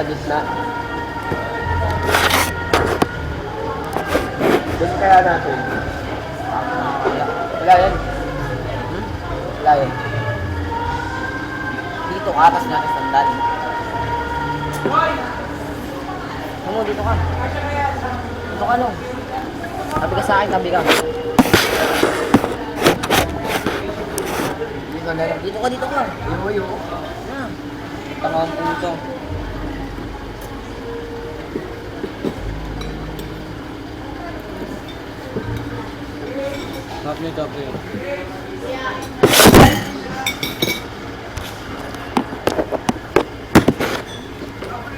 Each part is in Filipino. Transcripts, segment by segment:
sa gitna. Doon kaya natin. Wala yan. Wala yan. Dito ka, tapos natin sandal. Ano, dito ka. Dito ka, no. Tabi ka sa akin, tabi ka. Dito na lang. Dito ka, dito ka. Yo. Tanga ang puto. Top niyo.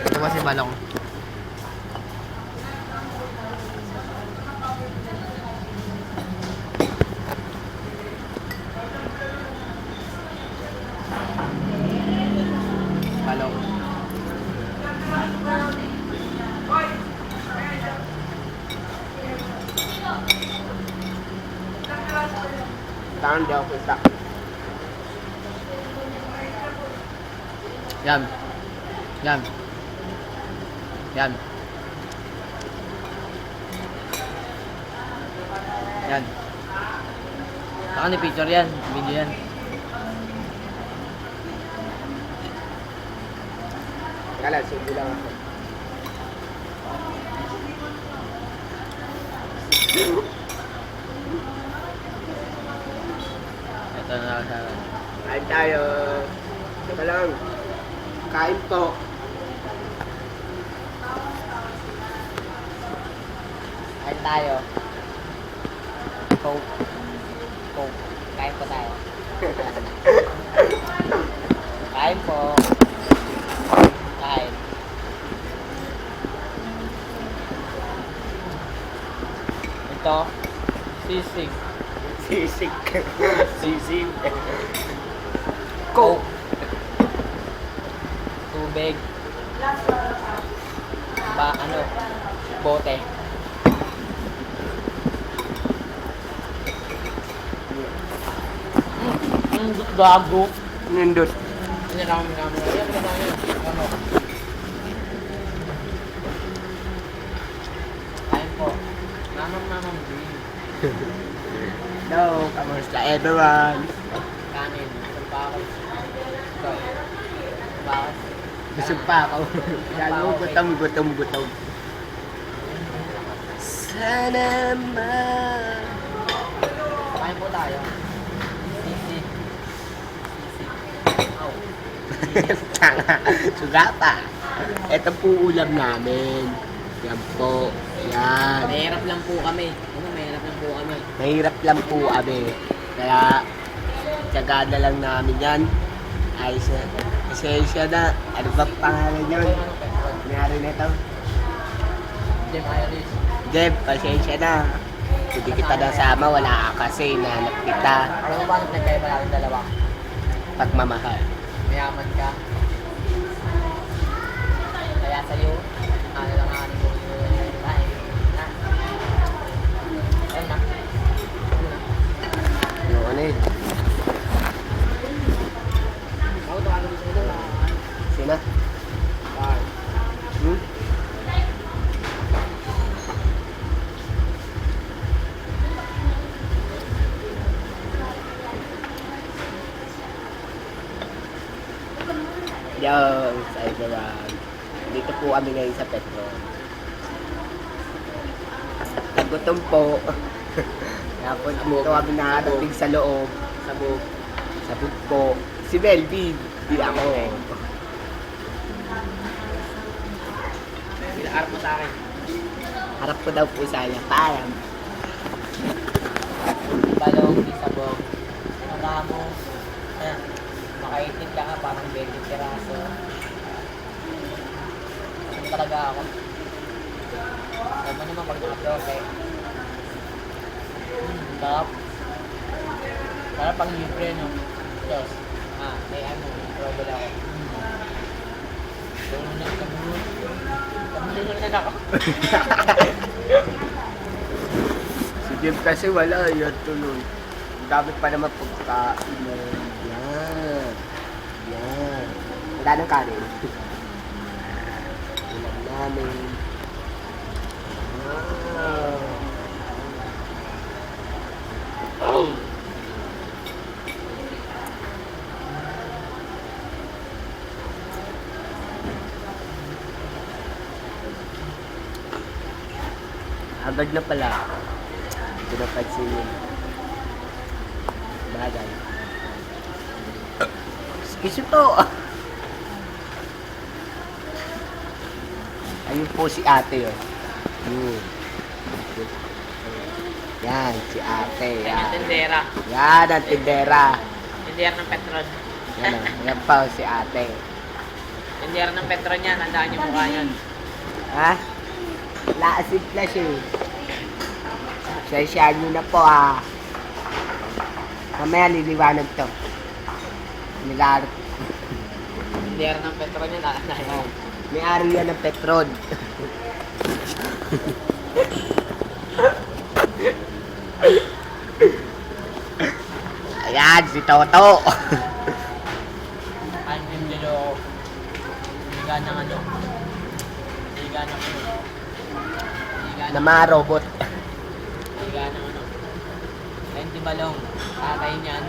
Ito ba si Balong? Balong. Tangan di ako kita. Yan. Yan. Yan. Yan. Saka ni picture yan. Video yan. Kala, subo lang ako. Ito na sa... Kain tayo. Teka lang. Kain po. Kain tayo. Coke. Coke. Kain po tayo. Kain po. Kain. Ito. Sisig. Sisig. Sisig. Coke. Tubig. Bote. Gago. Nindot. Ini lang ang camera. Ayan, ano. Kain po. Namam. Hello, kamusta everyone? Kanin. Sampakos. Ito. Sampakos. Busog pa ako. Lalo, gutom. Sana man. Kain po tayo. Sisig. Au. Tanga. Suga pa. Ito po ulam namin. Yan po. Yan. Mahirap lang po kami. Mahirap lang po kami. Mahirap lang po kami. Kaya, tiyaga na lang namin yan. Ayos na. Pasensya na. Ano ba pangalan yun? Nangyari na ito. Jim Iris. Jeb, pasensya na. Hindi kita nasama. Wala ka kasi. Nanap kita. Alam mo ba nung nagkaiba natin dalawa? Pagmamahal. Mayaman ka. Kaya sa'yo, ano lang ang mo ay na. Ayun na. Yung ano eh. Ako ito ano gusto nito. Sina? Hmm? Yo, sa everyone. Dito po kami ngayon sa Petro. Nagutom po. Kaya po dito kami nakadating sa loob. Sabog po. Si Melvin. Di ako. Harap mo sa akin. Harap ko daw po sana. Parang. Balong, isabog. Mukha mo. Ayan. Makaitit ka nga, parang 20 piraso. Ano talaga ako? Alam mo naman pag naka-profe. Sarap. Sarap pang libre, no? Diyos. May ano, trouble ako. Kamunod na ako. Si Jim kasi wala. Yan tuloy. Dapat pa naman pagkain mo. Yan. Yan. Wala ng kanin. namin. Wow. Agad na pala. Hindi na pansinin. Bagay. Excuse po. Ayun po si ate yun. Yan, si ate. Yan Yan. ang tindera. Yan ang tindera. Tindera ng Petron. Yan, yan pa si ate. Tindera ng Petron yan. Tandaan yung mukha yan. Ha? Laasid na siya. Sensya nyo na po ha. Mamaya liliwanag to. Nilarot. Tindera ng Petron yan. Ayan. May-ari yan ng Petron. Ayan, si Toto. Ang tindero. Higa ng ano. Higa ng ano. Higa Na ng mga robot. higa ng ano. Ayun di balong. Tatay niyan.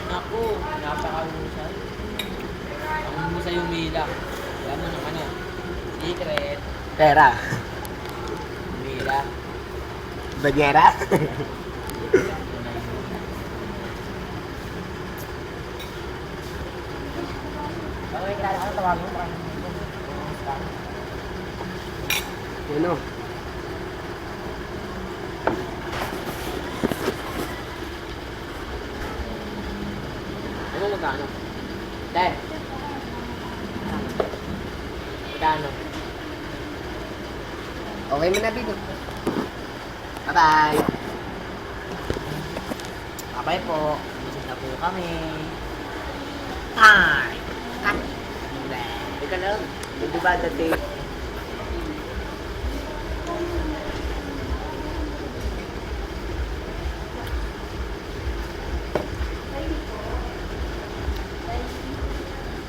Naku, napakahusay. Ang husay yung mila. Alam mo naman ano. Secret. Pera. Mila. Banyera. Baka may kilala ka na tawagin mo. Ano? Ano magkano? Dad. Magkano? Okay mo na, Bigo. Bye-bye. Bye po. Busog na po kami. Ay! Ika lang. Hindi ba dati